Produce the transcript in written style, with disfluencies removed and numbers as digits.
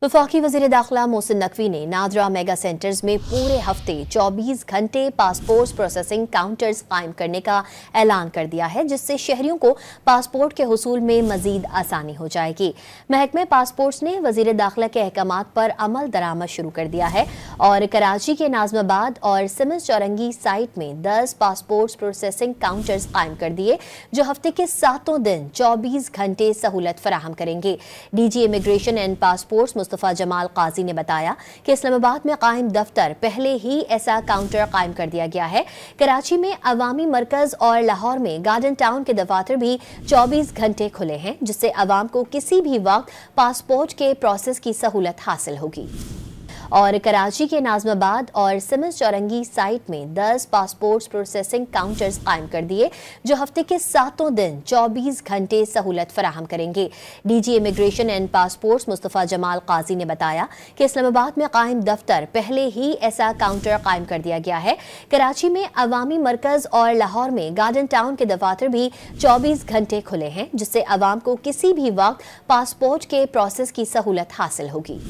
वफाकी वज़ीर दाखिला मोहसिन नकवी ने नादरा मेगा सेंटर्स में पूरे हफ्ते 24 घंटे पासपोर्ट प्रोसेसिंग काउंटर्स कायम करने का ऐलान कर दिया है, जिससे शहरियों को पासपोर्ट के हुसूल में मजीद आसानी हो जाएगी। महकमे पासपोर्ट्स ने वज़ीर दाखिला के अहकामात पर अमल दरामद शुरू कर दिया है और कराची के नाज़माबाद और सिमस चौरंगी साइट में 10 पासपोर्ट प्रोसेसिंग काउंटर्स कायम कर दिए, जो हफ्ते के 7 दिन 24 घंटे सहूलत फराहम करेंगे। DG immigration and passports Mustafa Jamal Qazi ने बताया कि इस्लामाबाद में कायम दफ्तर पहले ही ऐसा काउंटर कायम कर दिया गया है। कराची में अवामी मरकज और लाहौर में गार्डन टाउन के दफातर भी 24 घंटे खुले हैं, जिससे अवाम को किसी भी वक्त पासपोर्ट के प्रोसेस की सहूलत हासिल होगी। और कराची के नाज़माबाद और सिमस चौरंगी साइट में 10 पासपोर्ट प्रोसेसिंग काउंटर्स कायम कर दिए, जो हफ्ते के 7 दिन 24 घंटे सहूलत फराहम करेंगे। DG immigration and passports Mustafa Jamal Qazi ने बताया कि इस्लामाबाद में कायम दफ्तर पहले ही ऐसा काउंटर कायम कर दिया गया है। कराची में अवामी मरकज और लाहौर में गार्डन टाउन के दफातर भी 24 घंटे खुले हैं, जिससे अवाम को किसी भी वक्त पासपोर्ट के प्रोसेस की सहूलत हासिल होगी।